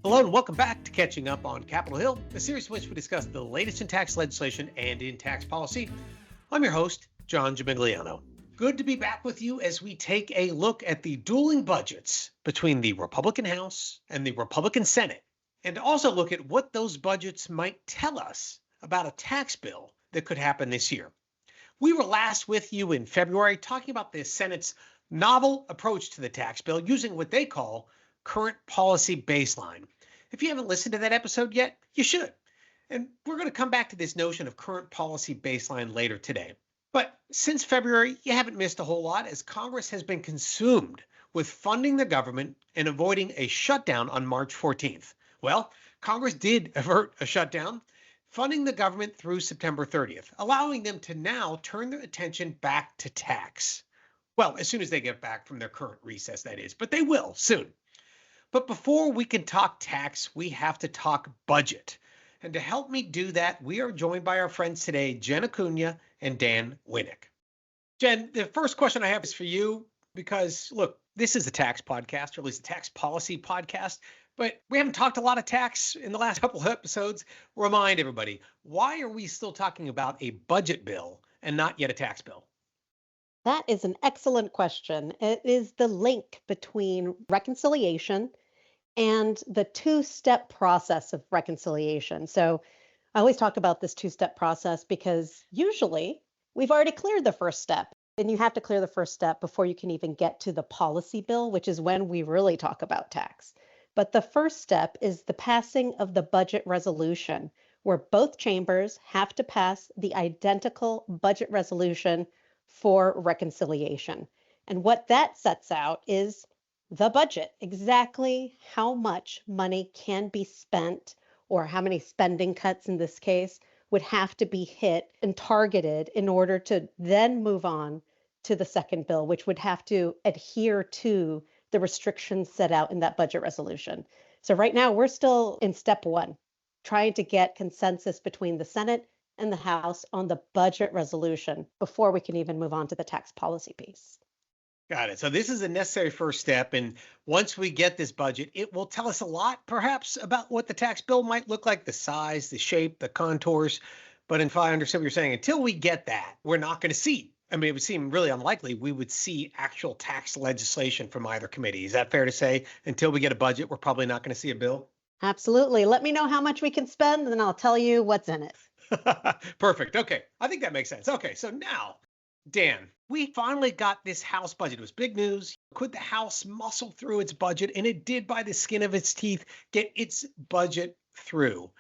Hello and welcome back to Catching Up on Capitol Hill, a series in which we discuss the latest in tax legislation and in tax policy. I'm your host, John Gimigliano. Good to be back with you as we take a look at the dueling budgets between the Republican House and the Republican Senate, and to also look at what those budgets might tell us about a tax bill that could happen this year. We were last with you in February talking about the Senate's novel approach to the tax bill using what they call current policy baseline. If you haven't listened to that episode yet, you should. And we're going to come back to this notion of current policy baseline later today. But since February, you haven't missed a whole lot as Congress has been consumed with funding the government and avoiding a shutdown on March 14th. Well, Congress did avert a shutdown, funding the government through September 30th, allowing them to now turn their attention back to tax. Well, as soon as they get back from their current recess, that is, but they will soon. But before we can talk tax, we have to talk budget. And to help me do that, we are joined by our friends today, Jen Acuna and Dan Winnick. Jen, the first question I have is for you, because look, this is a tax podcast, or at least a tax policy podcast, but we haven't talked a lot of tax in the last couple of episodes. Remind everybody, why are we still talking about a budget bill and not yet a tax bill? That is an excellent question. It is the link between reconciliation and the two-step process of reconciliation. So I always talk about this two-step process because usually we've already cleared the first step, and you have to clear the first step before you can even get to the policy bill, which is when we really talk about tax. But the first step is the passing of the budget resolution, where both chambers have to pass the identical budget resolution for reconciliation. And what that sets out is the budget, exactly how much money can be spent, or how many spending cuts in this case would have to be hit and targeted in order to then move on to the second bill, which would have to adhere to the restrictions set out in that budget resolution. So right now we're still in step one, trying to get consensus between the Senate and the House on the budget resolution before we can even move on to the tax policy piece. Got it. So this is a necessary first step. And once we get this budget, it will tell us a lot, perhaps, about what the tax bill might look like, the size, the shape, the contours. But if I understand what you're saying, until we get that, we're not going to see. I mean, it would seem really unlikely we would see actual tax legislation from either committee. Is that fair to say? Until we get a budget, we're probably not going to see a bill? Absolutely. Let me know how much we can spend, and then I'll tell you what's in it. Perfect. Okay. I think that makes sense. Okay. So now, Dan, we finally got this House budget. It was big news. Could the House muscle through its budget? And it did, by the skin of its teeth, get its budget through.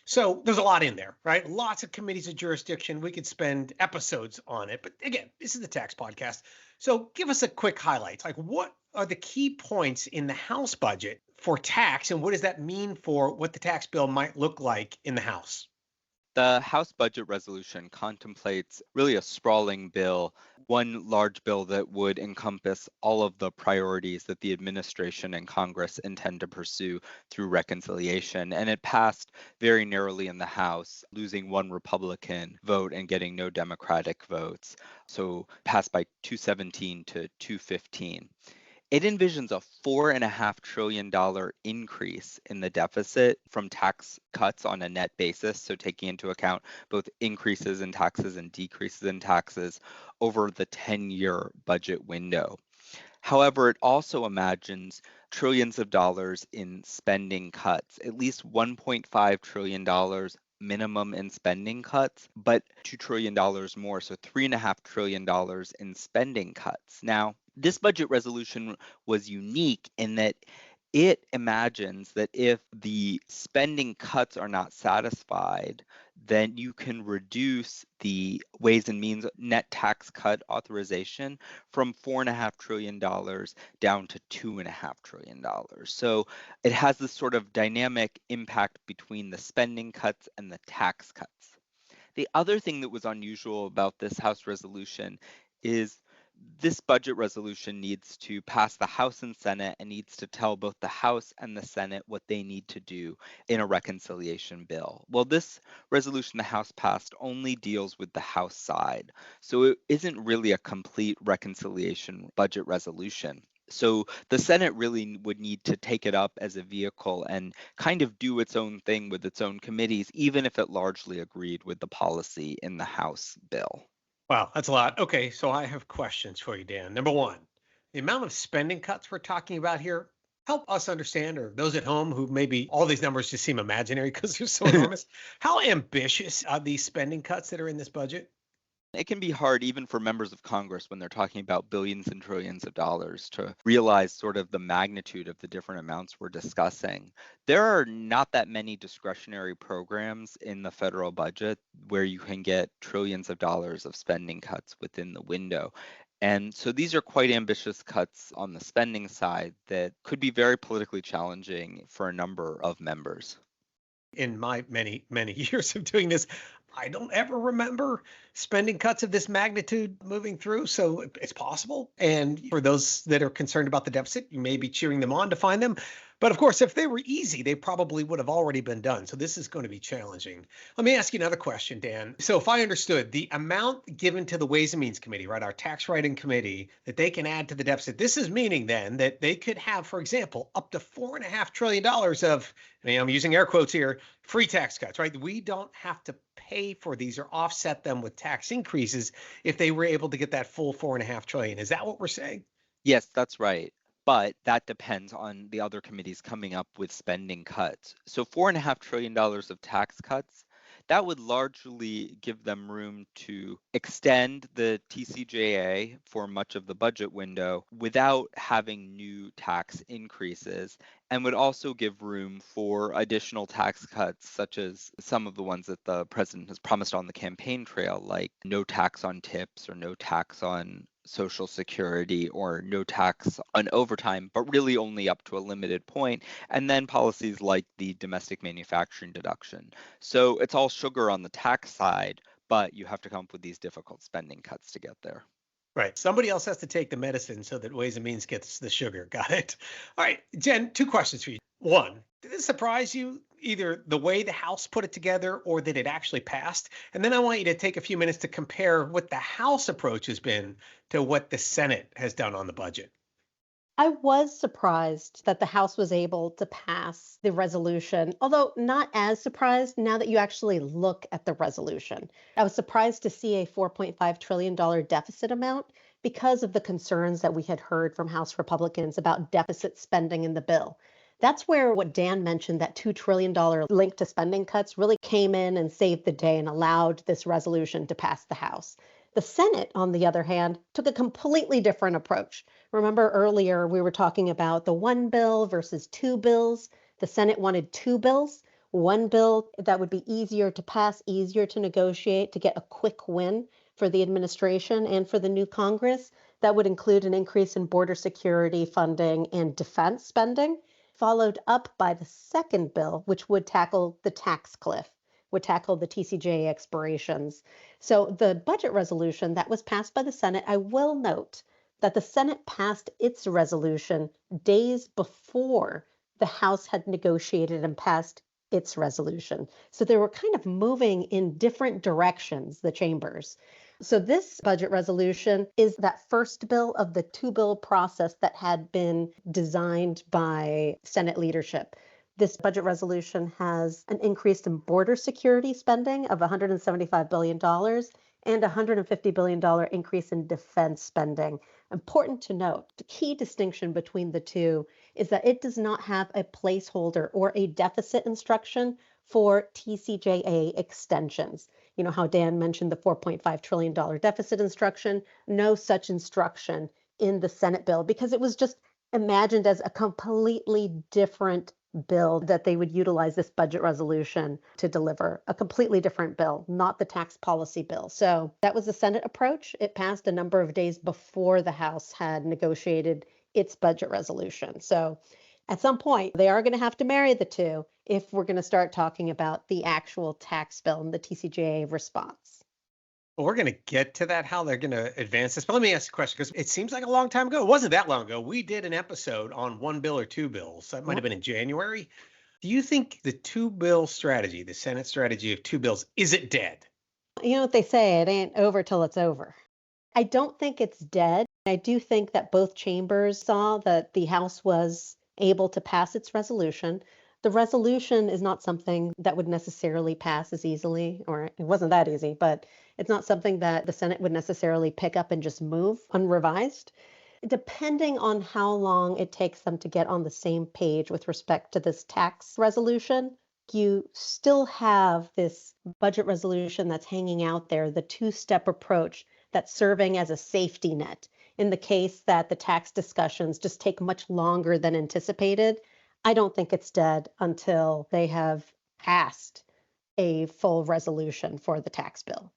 So there's a lot in there, right? Lots of committees of jurisdiction. We could spend episodes on it. But again, this is the tax podcast. So give us a quick highlight. Like, what are the key points in the House budget for tax? And what does that mean for what the tax bill might look like in the House? The House budget resolution contemplates really a sprawling bill, one large bill that would encompass all of the priorities that the administration and Congress intend to pursue through reconciliation. And it passed very narrowly in the House, losing one Republican vote and getting no Democratic votes. So passed by 217 to 215. It envisions a $4.5 trillion increase in the deficit from tax cuts on a net basis, so taking into account both increases in taxes and decreases in taxes over the 10-year budget window. However, it also imagines trillions of dollars in spending cuts, at least $1.5 trillion minimum in spending cuts, but $2 trillion more, so $3.5 trillion in spending cuts. Now, this budget resolution was unique in that it imagines that if the spending cuts are not satisfied, then you can reduce the Ways and Means net tax cut authorization from $4.5 trillion down to $2.5 trillion. So it has this sort of dynamic impact between the spending cuts and the tax cuts. The other thing that was unusual about this House resolution is this budget resolution needs to pass the House and Senate and needs to tell both the House and the Senate what they need to do in a reconciliation bill. Well, this resolution the House passed only deals with the House side, so it isn't really a complete reconciliation budget resolution. So the Senate really would need to take it up as a vehicle and kind of do its own thing with its own committees, even if it largely agreed with the policy in the House bill. Wow, that's a lot. Okay, so I have questions for you, Dan. Number one, the amount of spending cuts we're talking about here, help us understand, or those at home who maybe all these numbers just seem imaginary because they're so enormous. How ambitious are these spending cuts that are in this budget? It can be hard even for members of Congress when they're talking about billions and trillions of dollars to realize sort of the magnitude of the different amounts we're discussing. There are not that many discretionary programs in the federal budget where you can get trillions of dollars of spending cuts within the window. And so these are quite ambitious cuts on the spending side that could be very politically challenging for a number of members. In my many, many years of doing this, I don't ever remember spending cuts of this magnitude moving through. So it's possible. And for those that are concerned about the deficit, you may be cheering them on to find them. But of course, if they were easy, they probably would have already been done. So this is going to be challenging. Let me ask you another question, Dan. So if I understood the amount given to the Ways and Means Committee, right, our tax writing committee, that they can add to the deficit, this is meaning then that they could have, for example, up to $4.5 trillion of, I'm using air quotes here, free tax cuts, right? We don't have to pay for these or offset them with tax increases if they were able to get that full 4.5 trillion. Is that what we're saying? Yes, that's right. But that depends on the other committees coming up with spending cuts. So $4.5 trillion of tax cuts, that would largely give them room to extend the TCJA for much of the budget window without having new tax increases, and would also give room for additional tax cuts, such as some of the ones that the president has promised on the campaign trail, like no tax on tips or no tax on Social Security or no tax on overtime, but really only up to a limited point, and then policies like the domestic manufacturing deduction. So it's all sugar on the tax side, but you have to come up with these difficult spending cuts to get there. Right. Somebody else has to take the medicine so that Ways and Means gets the sugar. Got it. All right, Jen, two questions for you. One, did it surprise you either the way the House put it together or that it actually passed? And then I want you to take a few minutes to compare what the House approach has been to what the Senate has done on the budget. I was surprised that the House was able to pass the resolution, although not as surprised now that you actually look at the resolution. I was surprised to see a $4.5 trillion deficit amount because of the concerns that we had heard from House Republicans about deficit spending in the bill. That's where what Dan mentioned, that $2 trillion link to spending cuts, really came in and saved the day and allowed this resolution to pass the House. The Senate, on the other hand, took a completely different approach. Remember earlier we were talking about the one bill versus two bills. The Senate wanted two bills, one bill that would be easier to pass, easier to negotiate, to get a quick win for the administration and for the new Congress. That would include an increase in border security funding and defense spending, followed up by the second bill, which would tackle the tax cliff, would tackle the TCJA expirations. So the budget resolution that was passed by the Senate, I will note that the Senate passed its resolution days before the House had negotiated and passed its resolution. So they were kind of moving in different directions, the chambers. So this budget resolution is that first bill of the two bill process that had been designed by Senate leadership. This budget resolution has an increase in border security spending of $175 billion and $150 billion increase in defense spending. Important to note, the key distinction between the two is that it does not have a placeholder or a deficit instruction for TCJA extensions. You know how Dan mentioned the $4.5 trillion deficit instruction? No such instruction in the Senate bill because it was just imagined as a completely different bill that they would utilize this budget resolution to deliver, a completely different bill, not the tax policy bill. So that was the Senate approach. It passed a number of days before the House had negotiated its budget resolution. So at some point, they are going to have to marry the two if we're going to start talking about the actual tax bill and the TCJA response. Well, we're going to get to that, how they're going to advance this. But let me ask you a question, because it seems like a long time ago. It wasn't that long ago. We did an episode on one bill or two bills. That might have been in January. Do you think the two bill strategy, the Senate strategy of two bills, is it dead? You know what they say, it ain't over till it's over. I don't think it's dead. I do think that both chambers saw that the House was able to pass its resolution. The resolution is not something that would necessarily pass as easily, or it wasn't that easy, but it's not something that the Senate would necessarily pick up and just move unrevised. Depending on how long it takes them to get on the same page with respect to this tax resolution, you still have this budget resolution that's hanging out there, the two-step approach that's serving as a safety net. In the case that the tax discussions just take much longer than anticipated, I don't think it's dead until they have passed a full resolution for the tax bill.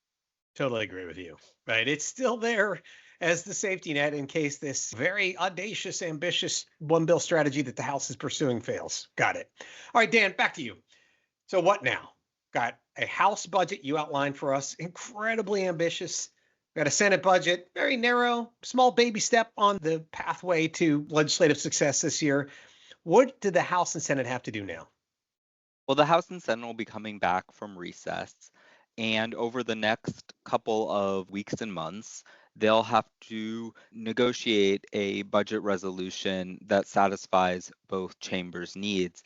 Totally agree with you. Right. It's still there as the safety net in case this very audacious, ambitious one bill strategy that the House is pursuing fails. Got it. All right, Dan, back to you. So what now? Got a House budget you outlined for us, incredibly ambitious. Got a Senate budget, very narrow, small baby step on the pathway to legislative success this year. What do the House and Senate have to do now? Well, the House and Senate will be coming back from recess, and over the next couple of weeks and months, they'll have to negotiate a budget resolution that satisfies both chambers' needs.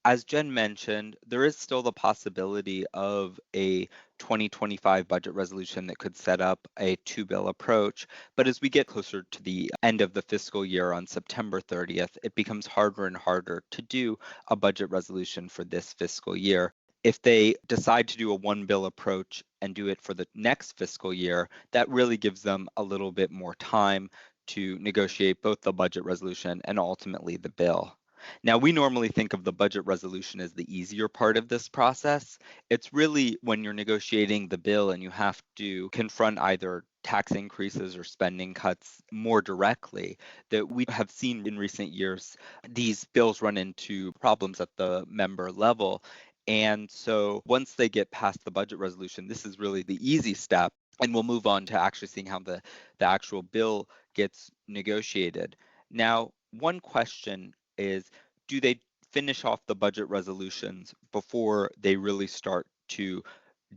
As Jen mentioned, there is still the possibility of a 2025 budget resolution that could set up a two-bill approach. But as we get closer to the end of the fiscal year on September 30th, it becomes harder and harder to do a budget resolution for this fiscal year. If they decide to do a one bill approach and do it for the next fiscal year, that really gives them a little bit more time to negotiate both the budget resolution and ultimately the bill. Now, we normally think of the budget resolution as the easier part of this process. It's really when you're negotiating the bill and you have to confront either tax increases or spending cuts more directly that we have seen in recent years these bills run into problems at the member level. And so once they get past the budget resolution, this is really the easy step. And we'll move on to actually seeing how the actual bill gets negotiated. Now, one question is, do they finish off the budget resolutions before they really start to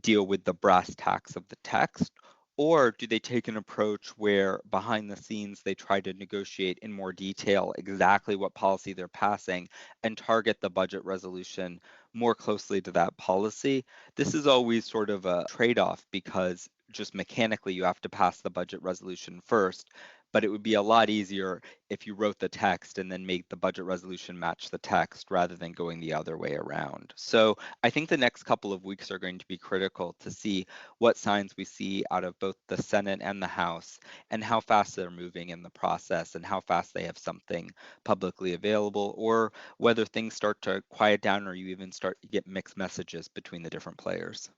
deal with the brass tacks of the text? Or do they take an approach where behind the scenes they try to negotiate in more detail exactly what policy they're passing and target the budget resolution more closely to that policy? This is always sort of a trade-off because just mechanically you have to pass the budget resolution first, but it would be a lot easier if you wrote the text and then made the budget resolution match the text rather than going the other way around. So I think the next couple of weeks are going to be critical to see what signs we see out of both the Senate and the House and how fast they're moving in the process and how fast they have something publicly available, or whether things start to quiet down or you even start to get mixed messages between the different players.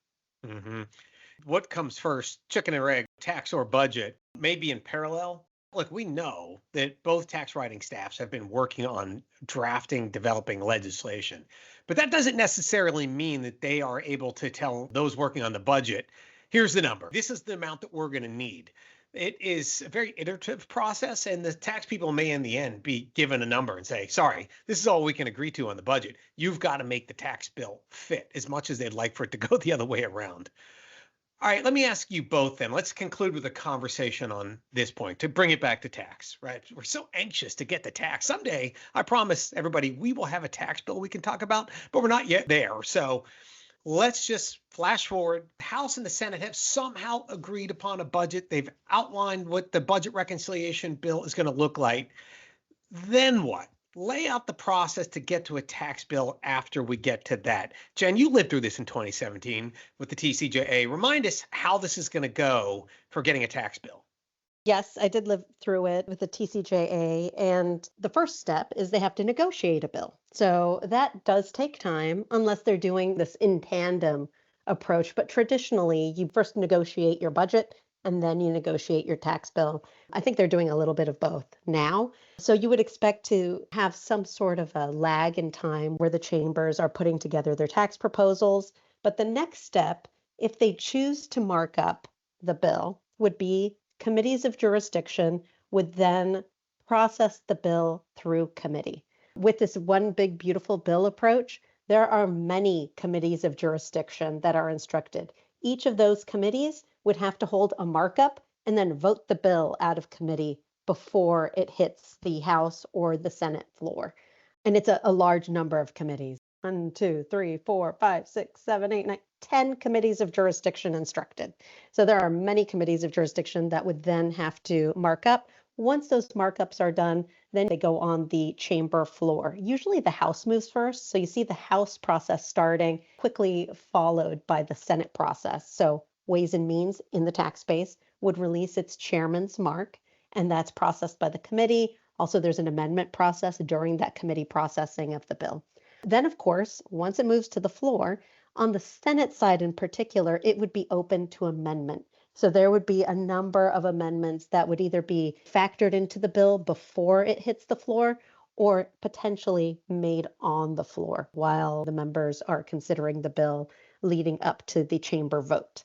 Mm-hmm. What comes first, chicken or egg, tax or budget, may be in parallel? Look, we know that both tax writing staffs have been working on drafting, developing legislation, but that doesn't necessarily mean that they are able to tell those working on the budget, here's the number. This is the amount that we're going to need. It is a very iterative process, and the tax people may in the end be given a number and say, sorry, this is all we can agree to on the budget. You've got to make the tax bill fit as much as they'd like for it to go the other way around. All right, let me ask you both then. Let's conclude with a conversation on this point to bring it back to tax, right? We're so anxious to get the tax. Someday, I promise everybody, we will have a tax bill we can talk about, but we're not yet there. So let's just flash forward. The House and the Senate have somehow agreed upon a budget. They've outlined what the budget reconciliation bill is going to look like. Then what? Lay out the process to get to a tax bill after we get to that. Jen, you lived through this in 2017 with the TCJA. Remind us how this is going to go for getting a tax bill. Yes, I did live through it with the TCJA. And the first step is they have to negotiate a bill. So that does take time unless they're doing this in tandem approach. But traditionally, you first negotiate your budget and then you negotiate your tax bill. I think they're doing a little bit of both now. So you would expect to have some sort of a lag in time where the chambers are putting together their tax proposals. But the next step, if they choose to mark up the bill, would be committees of jurisdiction would then process the bill through committee. With this one big beautiful bill approach, there are many committees of jurisdiction that are instructed. Each of those committees would have to hold a markup and then vote the bill out of committee before it hits the House or the Senate floor. And it's a large number of committees. 1, 2, 3, 4, 5, 6, 7, 8, 9, 10 committees of jurisdiction instructed. So there are many committees of jurisdiction that would then have to mark up. Once those markups are done, then they go on the chamber floor. Usually the House moves first. So you see the House process starting, quickly followed by the Senate process. So Ways and Means in the tax base would release its chairman's mark, and that's processed by the committee. Also, there's an amendment process during that committee processing of the bill. Then, of course, once it moves to the floor, on the Senate side in particular, it would be open to amendment. So there would be a number of amendments that would either be factored into the bill before it hits the floor or potentially made on the floor while the members are considering the bill leading up to the chamber vote.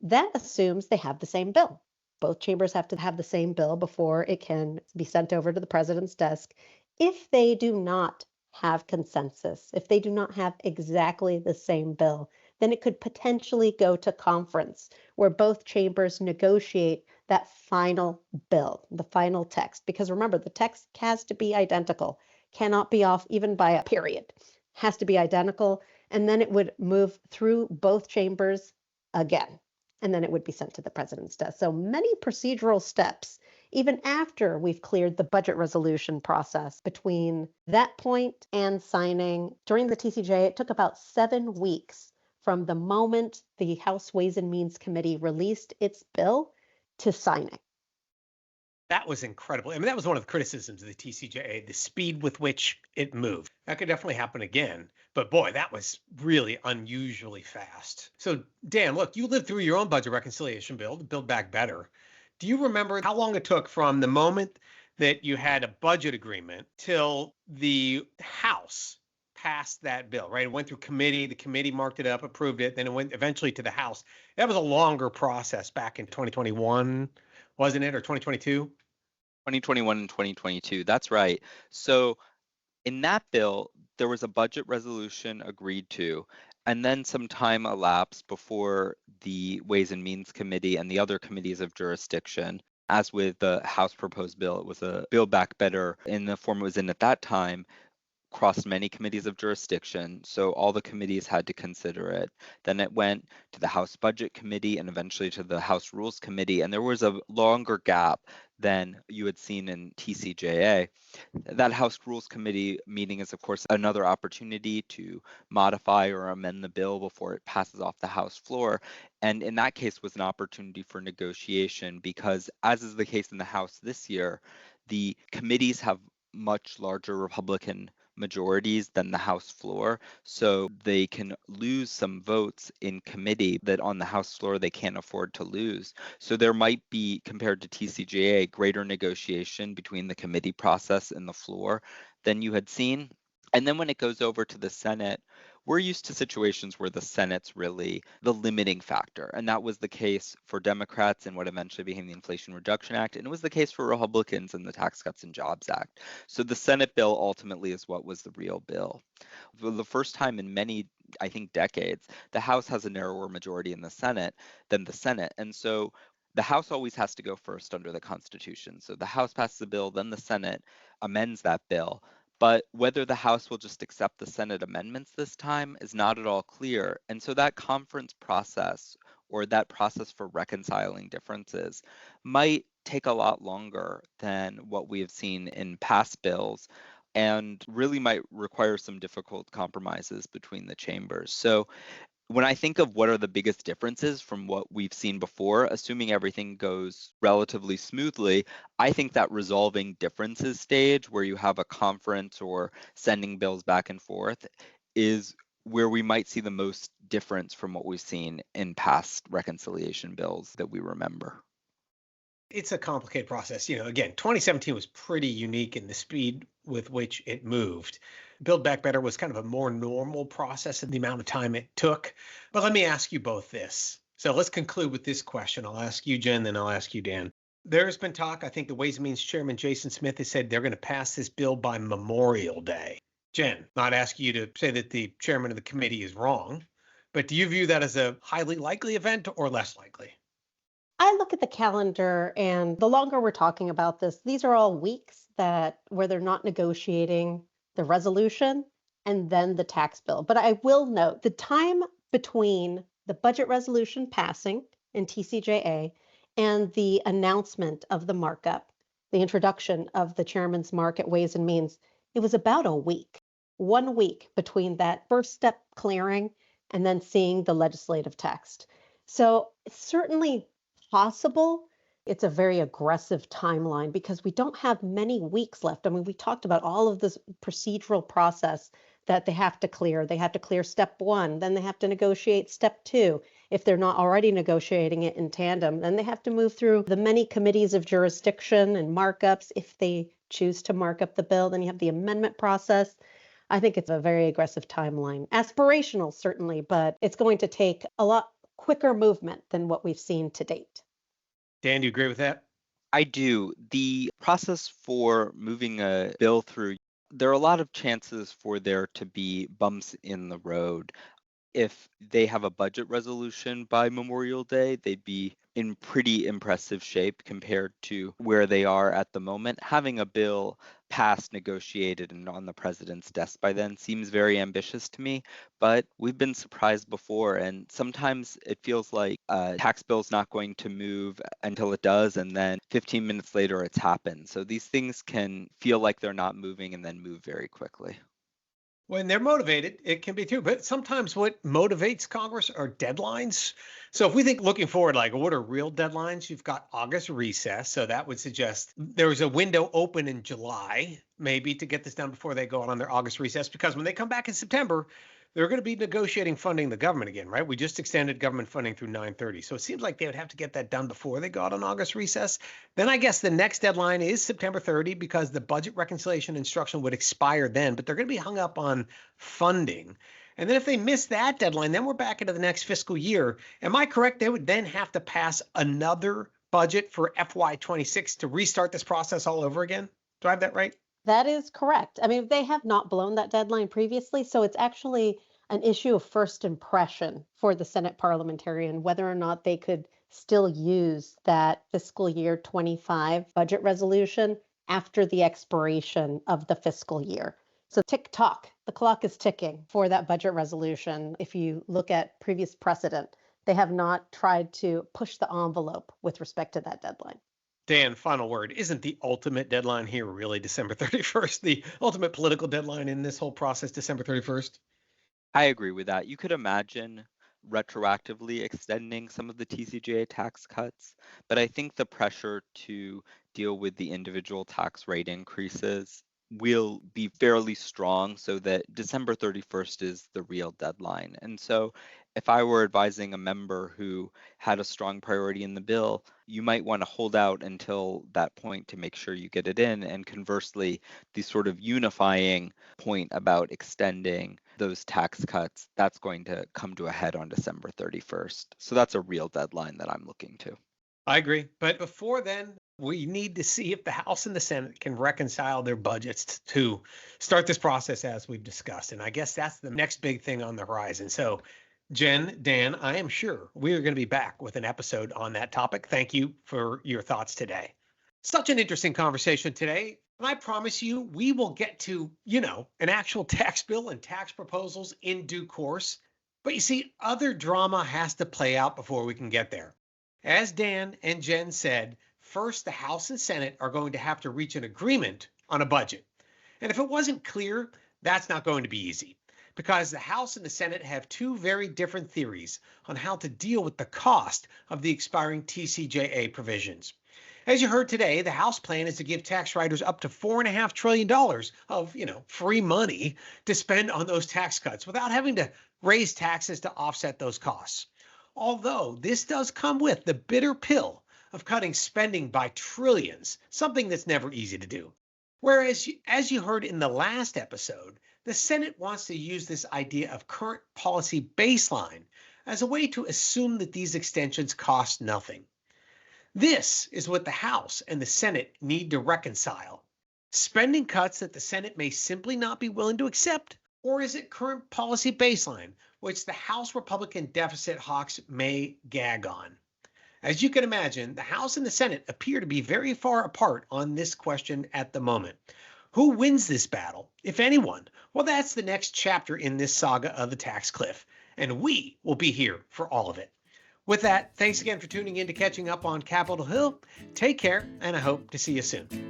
That assumes they have the same bill. Both chambers have to have the same bill before it can be sent over to the president's desk. If they do not have consensus, if they do not have exactly the same bill, then it could potentially go to conference where both chambers negotiate that final bill, the final text. Because remember, the text has to be identical, cannot be off even by a period, has to be identical. And then it would move through both chambers again, and then it would be sent to the president's desk. So many procedural steps, even after we've cleared the budget resolution process between that point and signing. During the TCJA, it took about 7 weeks from the moment the House Ways and Means Committee released its bill to signing. That was incredible. I mean, that was one of the criticisms of the TCJA, the speed with which it moved. That could definitely happen again. But boy, that was really unusually fast. So, Dan, look, you lived through your own budget reconciliation bill, the Build Back Better. Do you remember how long it took from the moment that you had a budget agreement till the House passed that bill, right? It went through committee, the committee marked it up, approved it, then it went eventually to the House. That was a longer process back in 2021, wasn't it, or 2022? 2021 and 2022, that's right. So in that bill, there was a budget resolution agreed to, and then some time elapsed before the Ways and Means Committee and the other committees of jurisdiction. As with the House proposed bill, it was a Build Back Better in the form it was in at that time, crossed many committees of jurisdiction, so all the committees had to consider it. Then it went to the House Budget Committee and eventually to the House Rules Committee, and there was a longer gap than you had seen in TCJA. That House Rules Committee meeting is, of course, another opportunity to modify or amend the bill before it passes off the House floor. And in that case was an opportunity for negotiation because, as is the case in the House this year, the committees have much larger Republican majorities than the House floor, so they can lose some votes in committee that on the House floor they can't afford to lose. So there might be, compared to TCJA, greater negotiation between the committee process and the floor than you had seen. And then when it goes over to the Senate, we're used to situations where the Senate's really the limiting factor. And that was the case for Democrats in what eventually became the Inflation Reduction Act. And it was the case for Republicans in the Tax Cuts and Jobs Act. So the Senate bill ultimately is what was the real bill. For the first time in many, I think, decades, the House has a narrower majority in the Senate than the Senate. And so the House always has to go first under the Constitution. So the House passes a bill, then the Senate amends that bill. But whether the House will just accept the Senate amendments this time is not at all clear. And so that conference process or that process for reconciling differences might take a lot longer than what we have seen in past bills and really might require some difficult compromises between the chambers. So when I think of what are the biggest differences from what we've seen before, assuming everything goes relatively smoothly, I think that resolving differences stage where you have a conference or sending bills back and forth is where we might see the most difference from what we've seen in past reconciliation bills that we remember. It's a complicated process. Again, 2017 was pretty unique in the speed with which it moved. Build Back Better was kind of a more normal process in the amount of time it took. But let me ask you both this. So let's conclude with this question. I'll ask you, Jen, then I'll ask you, Dan. There's been talk, I think the Ways and Means Chairman Jason Smith has said they're going to pass this bill by Memorial Day. Jen, not asking you to say that the chairman of the committee is wrong, but do you view that as a highly likely event or less likely? I look at the calendar, and the longer we're talking about this, these are all weeks that where they're not negotiating the resolution and then the tax bill. But I will note the time between the budget resolution passing in TCJA and the announcement of the markup, the introduction of the chairman's mark at Ways and Means, it was about a week, 1 week between that first step clearing and then seeing the legislative text. So it's certainly possible. It's a very aggressive timeline because we don't have many weeks left. I mean, we talked about all of this procedural process that they have to clear. They have to clear step one, then they have to negotiate step two. If they're not already negotiating it in tandem, then they have to move through the many committees of jurisdiction and markups. If they choose to mark up the bill, then you have the amendment process. I think it's a very aggressive timeline. Aspirational, certainly, but it's going to take a lot quicker movement than what we've seen to date. Dan, do you agree with that? I do. The process for moving a bill through, there are a lot of chances for there to be bumps in the road. If they have a budget resolution by Memorial Day, they'd be in pretty impressive shape compared to where they are at the moment. Having a bill passed, negotiated, and on the president's desk by then seems very ambitious to me, but we've been surprised before, and sometimes it feels like a tax bill's not going to move until it does, and then 15 minutes later it's happened. So these things can feel like they're not moving and then move very quickly. When they're motivated, it can be too. But sometimes what motivates Congress are deadlines. So if we think looking forward, like what are real deadlines? You've got August recess. So that would suggest there was a window open in July, maybe to get this done before they go on their August recess. Because when they come back in September, they're going to be negotiating funding the government again, right? We just extended government funding through 9/30. So it seems like they would have to get that done before they go out on August recess. Then I guess the next deadline is September 30 because the budget reconciliation instruction would expire then, but they're going to be hung up on funding. And then if they miss that deadline, then we're back into the next fiscal year. Am I correct? They would then have to pass another budget for FY26 to restart this process all over again. Do I have that right? That is correct. I mean, they have not blown that deadline previously, so it's actually an issue of first impression for the Senate parliamentarian whether or not they could still use that fiscal year 25 budget resolution after the expiration of the fiscal year. So tick tock, the clock is ticking for that budget resolution. If you look at previous precedent, they have not tried to push the envelope with respect to that deadline. Dan, final word. Isn't the ultimate deadline here really December 31st? The ultimate political deadline in this whole process, December 31st? I agree with that. You could imagine retroactively extending some of the TCJA tax cuts, but I think the pressure to deal with the individual tax rate increases will be fairly strong so that December 31st is the real deadline. And so if I were advising a member who had a strong priority in the bill, you might want to hold out until that point to make sure you get it in. And conversely, the sort of unifying point about extending those tax cuts, that's going to come to a head on December 31st. So that's a real deadline that I'm looking to. I agree. But before then, we need to see if the House and the Senate can reconcile their budgets to start this process as we've discussed. And I guess that's the next big thing on the horizon. So, Jen, Dan, I am sure we are going to be back with an episode on that topic. Thank you for your thoughts today. Such an interesting conversation today. And I promise you, we will get to, an actual tax bill and tax proposals in due course. But you see, other drama has to play out before we can get there. As Dan and Jen said, first, the House and Senate are going to have to reach an agreement on a budget. And if it wasn't clear, that's not going to be easy because the House and the Senate have two very different theories on how to deal with the cost of the expiring TCJA provisions. As you heard today, the House plan is to give tax writers up to $4.5 trillion of, free money to spend on those tax cuts without having to raise taxes to offset those costs. Although this does come with the bitter pill of cutting spending by trillions, something that's never easy to do. Whereas, as you heard in the last episode, the Senate wants to use this idea of current policy baseline as a way to assume that these extensions cost nothing. This is what the House and the Senate need to reconcile. Spending cuts that the Senate may simply not be willing to accept, or is it current policy baseline, which the House Republican deficit hawks may gag on? As you can imagine, the House and the Senate appear to be very far apart on this question at the moment. Who wins this battle, if anyone? Well, that's the next chapter in this saga of the tax cliff, and we will be here for all of it. With that, thanks again for tuning in to Catching Up on Capitol Hill. Take care, and I hope to see you soon.